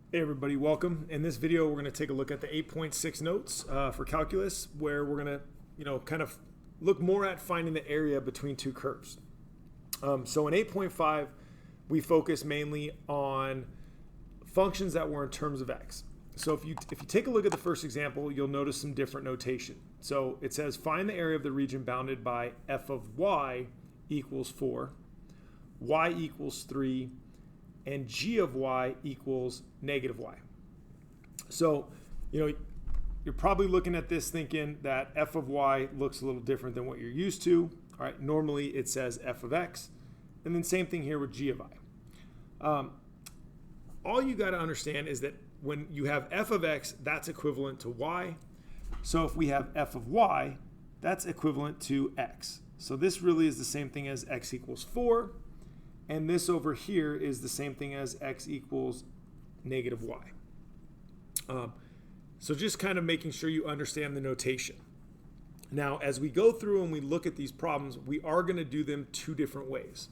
Hey everybody, welcome. In this video, we're going to take a look at the 8.6 notes for calculus, where we're going to, kind of look more at finding the area between two curves. So in 8.5, we focus mainly on functions that were in terms of x. So if you take a look at the first example, you'll notice some different notation. So it says find the area of the region bounded by f of y equals 4, y equals 3, and g of y equals negative y. So, you're probably looking at this thinking that f of y looks a little different than what you're used to. All right, normally it says f of x, and then same thing here with g of I. All you got to understand is that when you have f of x, that's equivalent to y. So if we have f of y, that's equivalent to x. So this really is the same thing as x equals 4. And this over here is the same thing as x equals negative y. So just kind of making sure you understand the notation. Now, as we go through and we look at these problems, we are going to do them two different ways.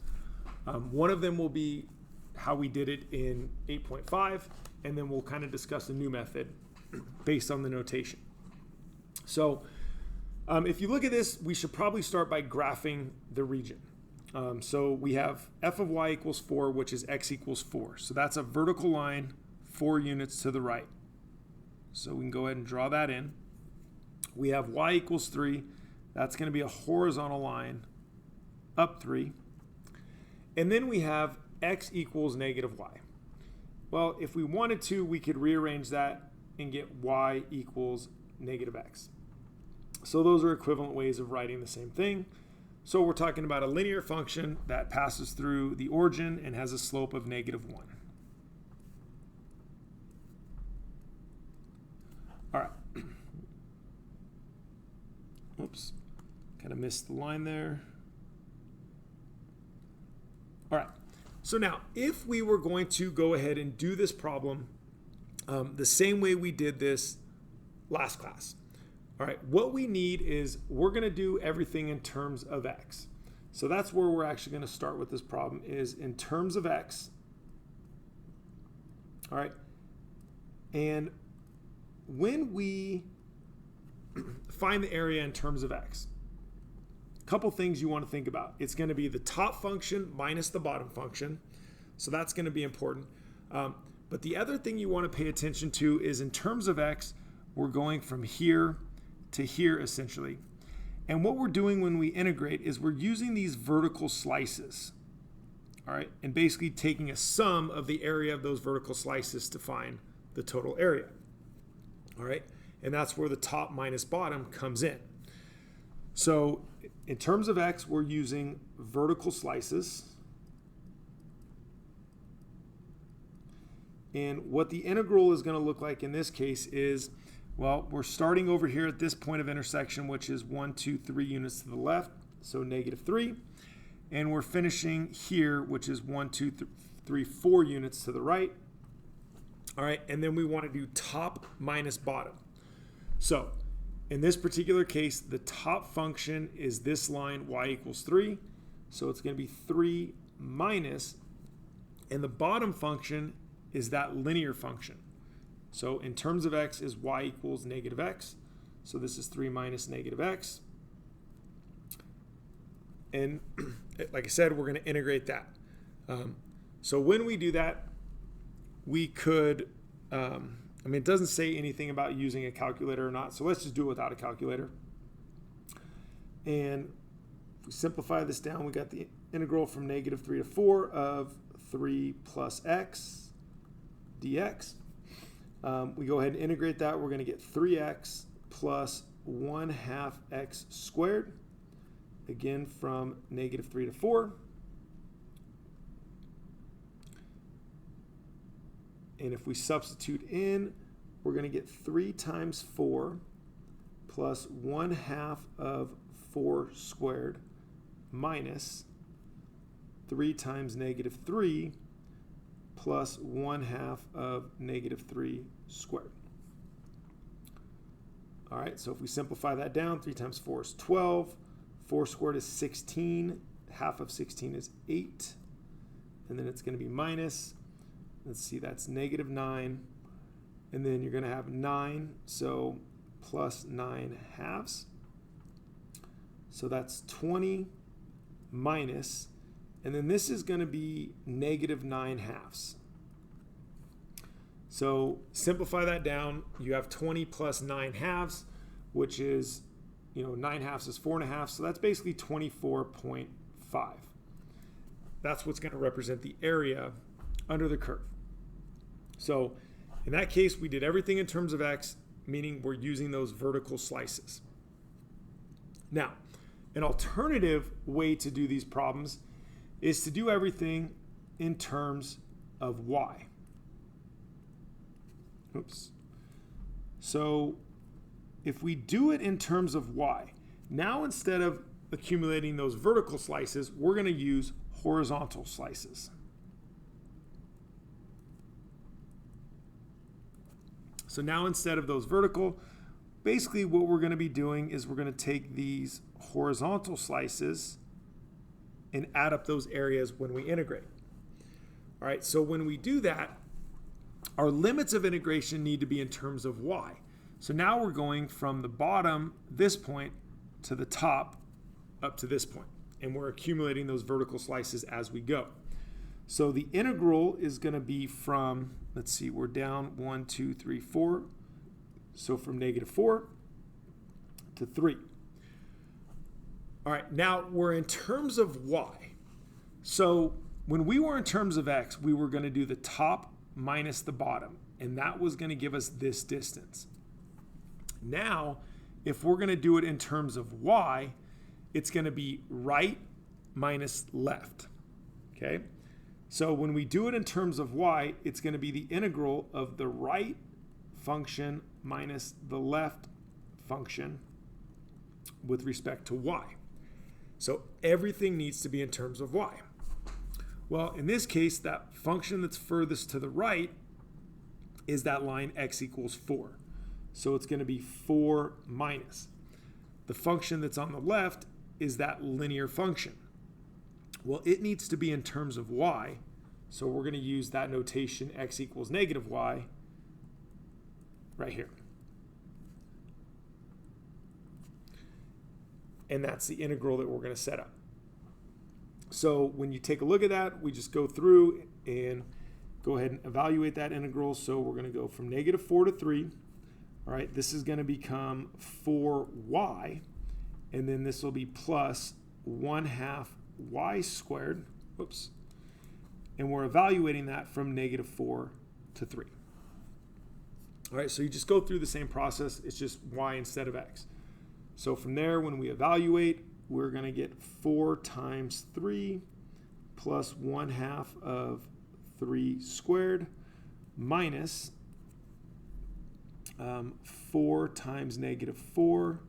One of them will be how we did it in 8.5, and then we'll kind of discuss a new method based on the notation. So if you look at this, we should probably start by graphing the region. So we have f of y equals 4, which is x equals 4. So that's a vertical line 4 units to the right. So we can go ahead and draw that in. We have y equals 3. That's going to be a horizontal line up 3. And then we have x equals negative y. Well, if we wanted to, we could rearrange that and get y equals negative x. So those are equivalent ways of writing the same thing. So we're talking about a linear function that passes through the origin and has a slope of negative 1. All right. Oops, kind of missed the line there. All right. So now, if we were going to go ahead and do this problem the same way we did this last class, all right, what we need is we're going to do everything in terms of x. So that's where we're actually going to start with this problem, is in terms of x. All right. And when we find the area in terms of x, a couple things you want to think about. It's going to be the top function minus the bottom function. So that's going to be important. But the other thing you want to pay attention to is in terms of x, we're going from here to here essentially. And what we're doing when we integrate is we're using these vertical slices, all right, and basically taking a sum of the area of those vertical slices to find the total area, all right, and that's where the top minus bottom comes in. So in terms of x, we're using vertical slices, and what the integral is going to look like in this case is, well, we're starting over here at this point of intersection, which is 1, 2, 3 units to the left, so negative 3. And we're finishing here, which is 1, 2, 3, 4 units to the right. All right, and then we want to do top minus bottom. So in this particular case, the top function is this line, y equals 3. So it's going to be 3 minus, and the bottom function is that linear function. So in terms of x is y equals negative x. So this is 3 minus negative x. And like I said, we're going to integrate that. So when we do that, we could, it doesn't say anything about using a calculator or not. So let's just do it without a calculator. And if we simplify this down, we got the integral from negative 3 to 4 of 3 plus x dx. We go ahead and integrate that. We're going to get 3x plus 1/2 x squared, again from negative 3 to 4. And if we substitute in, we're going to get 3 times 4 plus 1/2 of 4 squared minus 3 times negative 3 plus 1/2 of negative 3 squared. All right, so if we simplify that down, 3 times 4 is 12. 4 squared is 16. Half of 16 is 8. And then it's going to be minus let's see, that's negative 9. And then you're going to have 9, so plus 9 halves. So that's 20 minus, and then this is going to be negative 9 halves. So simplify that down. You have 20 plus 9 halves, which is, 9 halves is 4.5. So that's basically 24.5. That's what's going to represent the area under the curve. So in that case, we did everything in terms of x, meaning we're using those vertical slices. Now, an alternative way to do these problems is to do everything in terms of y. Oops. So if we do it in terms of y, now instead of accumulating those vertical slices, we're going to use horizontal slices. So now instead of those vertical, basically what we're going to be doing is we're going to take these horizontal slices and add up those areas when we integrate. All right, so when we do that, our limits of integration need to be in terms of y. So now we're going from the bottom, this point, to the top, up to this point. And we're accumulating those vertical slices as we go. So the integral is going to be from, let's see, we're down 1, 2, 3, 4. So from negative 4 to 3. All right, now we're in terms of y. So when we were in terms of x, we were going to do the top minus the bottom, and that was going to give us this distance. Now, if we're going to do it in terms of y, it's going to be right minus left, okay? So when we do it in terms of y, it's going to be the integral of the right function minus the left function with respect to y. So everything needs to be in terms of y. Well, in this case, that function that's furthest to the right is that line x equals 4. So it's going to be 4 minus. The function that's on the left is that linear function. Well, it needs to be in terms of y, so we're going to use that notation x equals negative y right here. And that's the integral that we're going to set up. So when you take a look at that, we just go through and go ahead and evaluate that integral. So we're going to go from negative 4 to 3. All right, this is going to become 4y, and then this will be plus 1/2 y squared. Whoops. And we're evaluating that from negative 4 to 3. All right, so you just go through the same process. It's just y instead of x. So from there, when we evaluate, we're going to get 4 times 3 plus 1/2 of 3 squared minus 4 times negative 4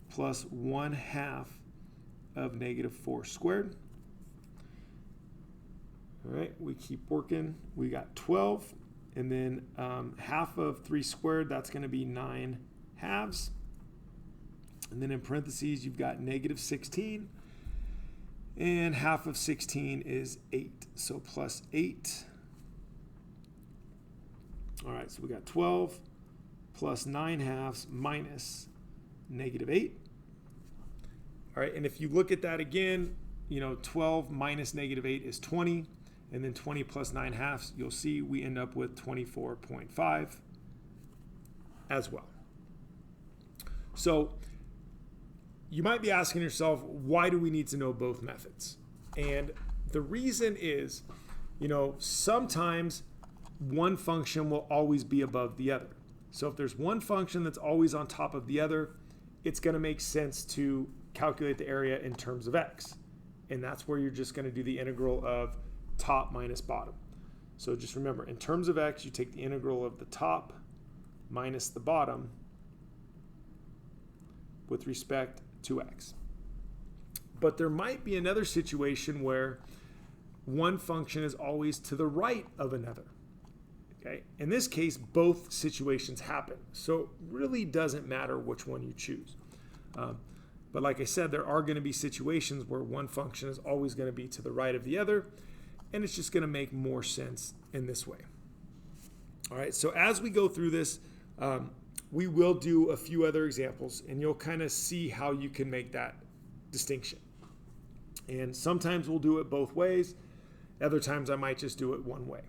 plus 1/2 of negative 4 squared. All right, we keep working. We got 12, and then half of 3 squared, that's going to be 9 halves. And then in parentheses, you've got negative 16, and half of 16 is 8, so plus 8. All right, so we got 12 plus 9 halves minus negative 8. All right, and if you look at that again, 12 minus negative 8 is 20, and then 20 plus 9 halves, you'll see we end up with 24.5 as well. So you might be asking yourself, why do we need to know both methods? And the reason is, sometimes one function will always be above the other. So if there's one function that's always on top of the other, it's going to make sense to calculate the area in terms of x. And that's where you're just going to do the integral of top minus bottom. So just remember, in terms of x, you take the integral of the top minus the bottom with respect to x. But there might be another situation where one function is always to the right of another. Okay? In this case, both situations happen. So it really doesn't matter which one you choose. But like I said, there are going to be situations where one function is always going to be to the right of the other, and it's just going to make more sense in this way. All right, so as we go through this, we will do a few other examples, and you'll kind of see how you can make that distinction. And sometimes we'll do it both ways. Other times I might just do it one way.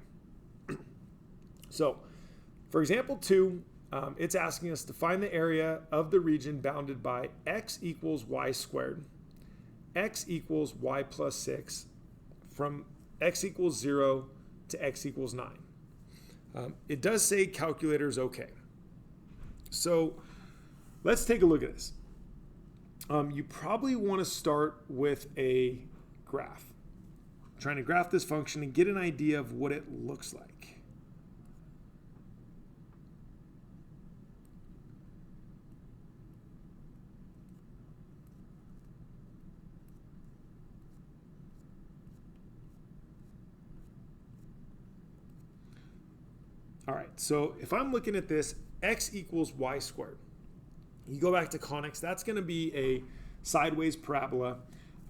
So, for example 2, it's asking us to find the area of the region bounded by x equals y squared, x equals y plus 6, from x equals 0 to x equals 9. It does say calculator is okay. So let's take a look at this. You probably want to start with a graph. Trying to graph this function and get an idea of what it looks like. All right, so if I'm looking at this, x equals y squared. You go back to conics, that's going to be a sideways parabola.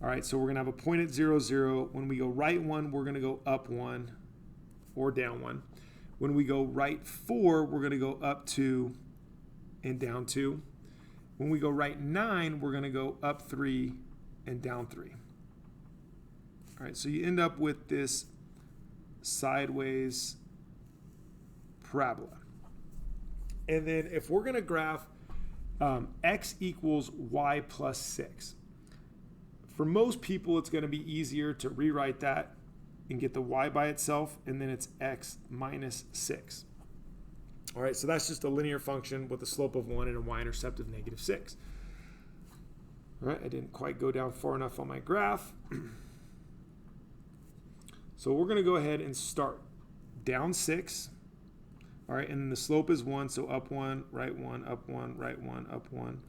All right, so we're going to have a point at 0, 0. When we go right 1, we're going to go up 1 or down 1. When we go right 4, we're going to go up 2 and down 2. When we go right 9, we're going to go up 3 and down 3. All right, so you end up with this sideways parabola. And then if we're going to graph x equals y plus 6, for most people it's going to be easier to rewrite that and get the y by itself, and then it's x minus 6. All right, so that's just a linear function with a slope of 1 and a y-intercept of negative 6. All right, I didn't quite go down far enough on my graph. So we're going to go ahead and start down 6. All right, and the slope is 1, so up 1, right 1, up 1, right 1, up 1,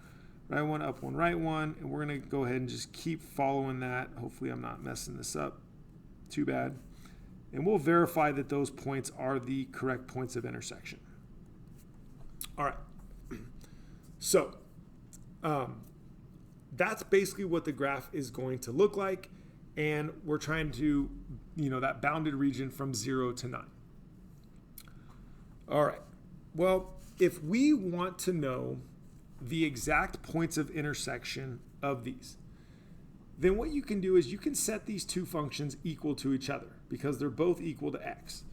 right 1, up 1, right 1. And we're going to go ahead and just keep following that. Hopefully I'm not messing this up too bad. And we'll verify that those points are the correct points of intersection. All right, so that's basically what the graph is going to look like. And we're trying to, that bounded region from 0 to 9. All right, well, if we want to know the exact points of intersection of these, then what you can do is you can set these two functions equal to each other because they're both equal to x.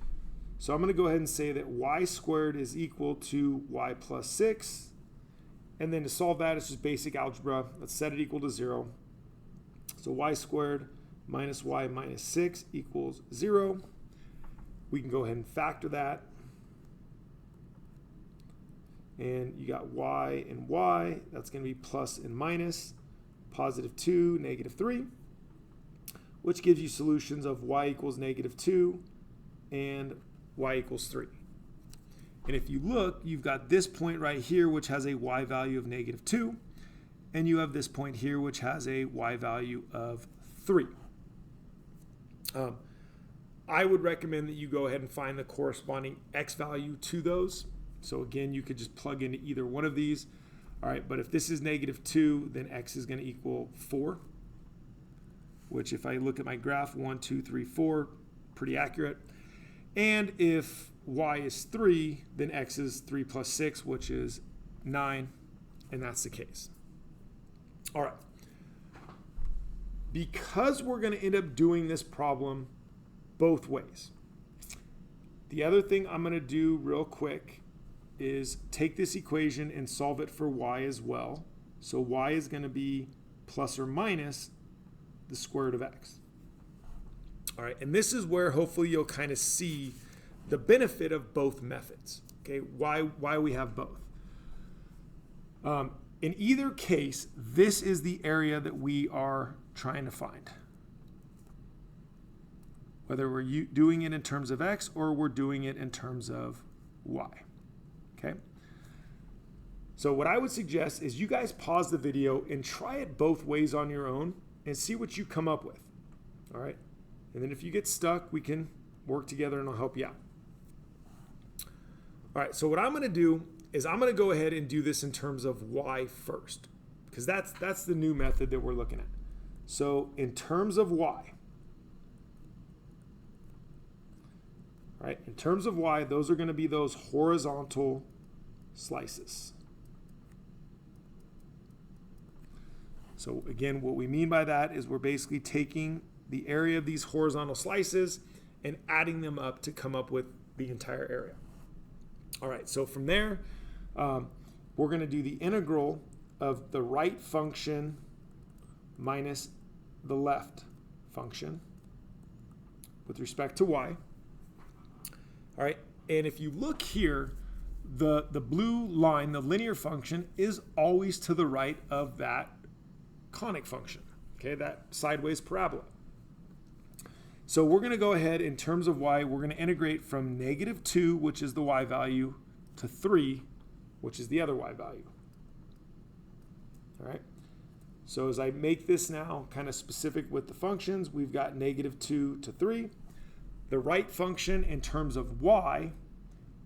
So I'm going to go ahead and say that y squared is equal to y plus 6. And then to solve that, it's just basic algebra. Let's set it equal to 0. So y squared minus y minus 6 equals 0. We can go ahead and factor that. And you got y and y. That's going to be plus and minus. Positive 2, negative 3. Which gives you solutions of y equals negative 2 and y equals 3. And if you look, you've got this point right here, which has a y value of negative 2. And you have this point here, which has a y value of 3. I would recommend that you go ahead and find the corresponding x value to those. So again, you could just plug into either one of these. All right, but if this is negative 2, then x is going to equal 4, which if I look at my graph, 1, 2, 3, 4, pretty accurate. And if y is 3, then x is 3 plus 6, which is 9, and that's the case. All right. Because we're going to end up doing this problem both ways, the other thing I'm going to do real quick is take this equation and solve it for y as well. So y is going to be plus or minus the square root of x. All right, and this is where hopefully you'll kind of see the benefit of both methods. Okay, why we have both. In either case, this is the area that we are trying to find. Whether we're doing it in terms of x or we're doing it in terms of y. Okay. So what I would suggest is you guys pause the video and try it both ways on your own and see what you come up with. All right. And then if you get stuck, we can work together and I'll help you out. All right. So what I'm going to do is I'm going to go ahead and do this in terms of y first, because that's the new method that we're looking at. So in terms of y, All right, in terms of y, those are going to be those horizontal slices. So again, what we mean by that is we're basically taking the area of these horizontal slices and adding them up to come up with the entire area. All right, so from there, we're going to do the integral of the right function minus the left function with respect to y. All right, and if you look here, the blue line, the linear function, is always to the right of that conic function, okay, that sideways parabola. So we're going to go ahead in terms of y, we're going to integrate from -2, which is the y value, to 3, which is the other y value. All right. So as I make this now kind of specific with the functions, we've got -2 to 3. The right function in terms of y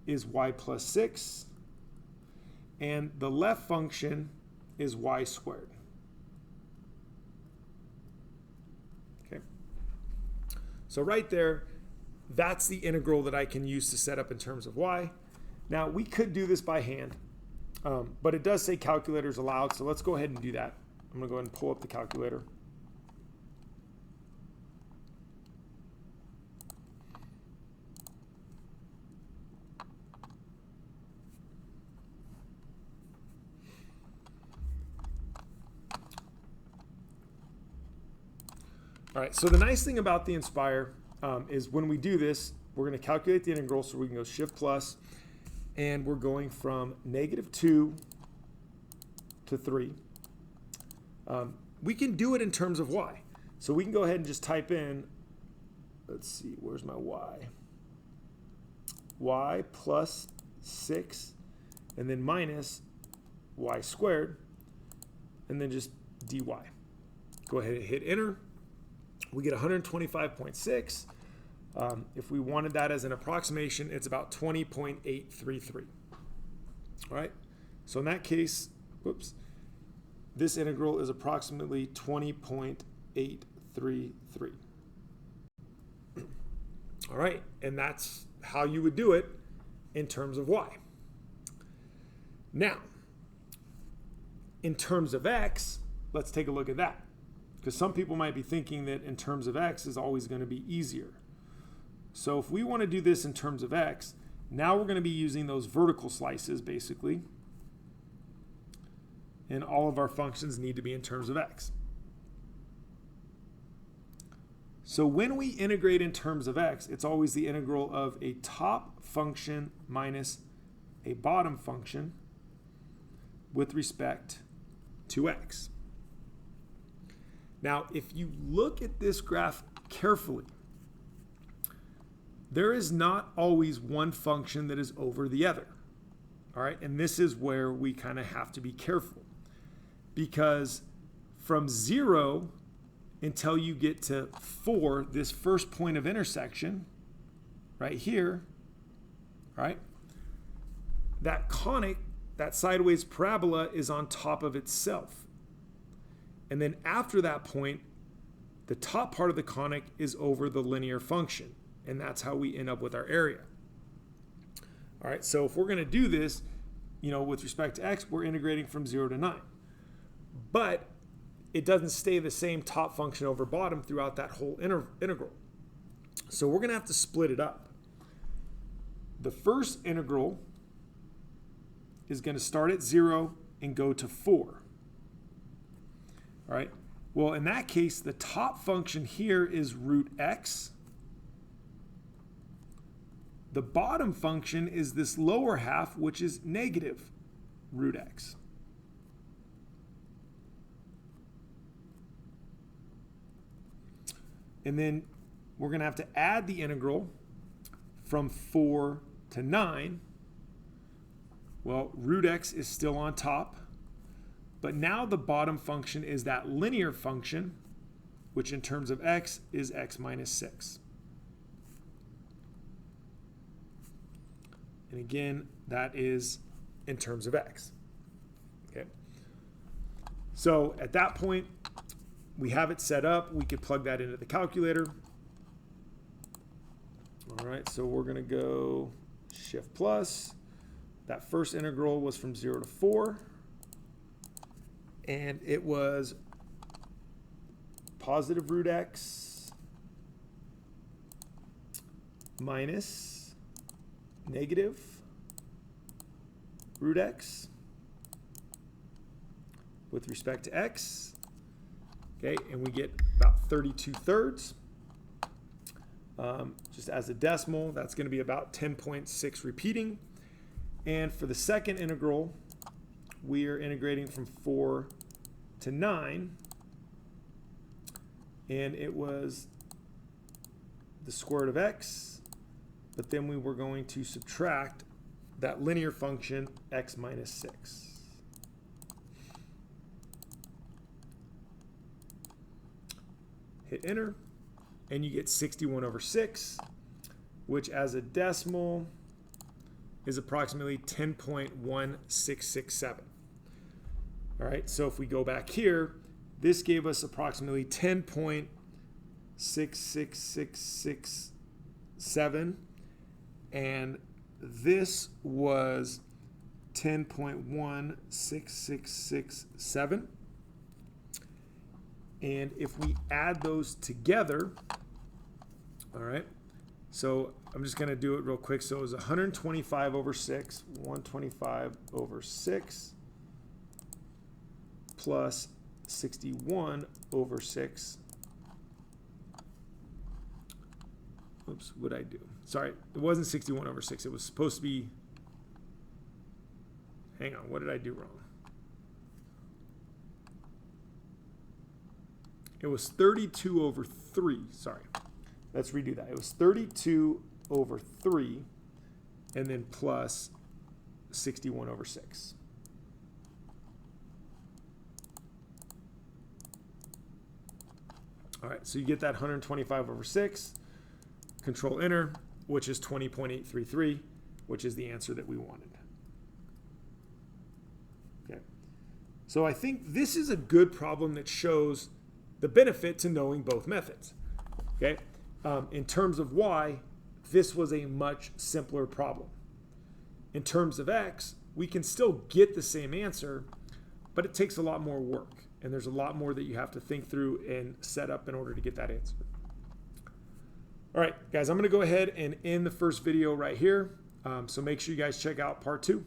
is y plus 6, and the left function is y squared. Okay. So right there, that's the integral that I can use to set up in terms of y. Now, we could do this by hand, but it does say calculators allowed, so let's go ahead and do that. I'm going to go ahead and pull up the calculator. All right, so the nice thing about the Inspire is when we do this, we're going to calculate the integral, so we can go shift plus, and we're going from -2 to 3. We can do it in terms of y. So we can go ahead and just type in, let's see, where's my y? Y plus 6, and then minus y squared, and then just dy. Go ahead and hit enter. We get 125.6. If we wanted that as an approximation, it's about 20.833. All right. So in that case, whoops, this integral is approximately 20.833. All right. And that's how you would do it in terms of y. Now, in terms of x, let's take a look at that. Because some people might be thinking that in terms of x is always going to be easier. So if we want to do this in terms of x, now we're going to be using those vertical slices basically. And all of our functions need to be in terms of x. So when we integrate in terms of x, it's always the integral of a top function minus a bottom function with respect to x. Now, if you look at this graph carefully, there is not always one function that is over the other. All right, and this is where we kind of have to be careful, because from 0 until you get to 4, this first point of intersection right here, right, that conic, that sideways parabola is on top of itself. And then after that point, the top part of the conic is over the linear function. And that's how we end up with our area. All right, so if we're going to do this, with respect to x, we're integrating from 0 to 9. But it doesn't stay the same top function over bottom throughout that whole integral. So we're going to have to split it up. The first integral is going to start at 0 and go to 4. All right, well, in that case, the top function here is root x. The bottom function is this lower half, which is negative root x. And then we're going to have to add the integral from 4 to 9. Well, root x is still on top. But now the bottom function is that linear function, which in terms of x is x minus 6. And again, that is in terms of x. Okay. So at that point, we have it set up. We could plug that into the calculator. All right, so we're going to go shift plus. That first integral was from 0 to 4. And it was positive root x minus negative root x with respect to x. Okay, and we get about 32/3. Just as a decimal, that's going to be about 10.6 repeating. And for the second integral, we are integrating from 4 to 9. And it was the square root of x, but then we were going to subtract that linear function x minus 6. Hit enter, and you get 61/6, which as a decimal is approximately 10.1667. All right, so if we go back here, this gave us approximately 10.6667, and this was 10.1667. And if we add those together, all right, so I'm just going to do it real quick. So it was 125/6, 125/6 plus 61/6. Oops, what did I do? Sorry, it wasn't 61/6. It was supposed to be, hang on, what did I do wrong? It was 32/3, sorry. Let's redo that. It was 32/3 and then plus 61/6. All right, so you get that 125/6, control enter, which is 20.833, which is the answer that we wanted. Okay, so I think this is a good problem that shows the benefit to knowing both methods. Okay, in terms of y, this was a much simpler problem. In terms of x, we can still get the same answer, but it takes a lot more work, and there's a lot more that you have to think through and set up in order to get that answer. All right, guys, I'm going to go ahead and end the first video right here. So make sure you guys check out part 2.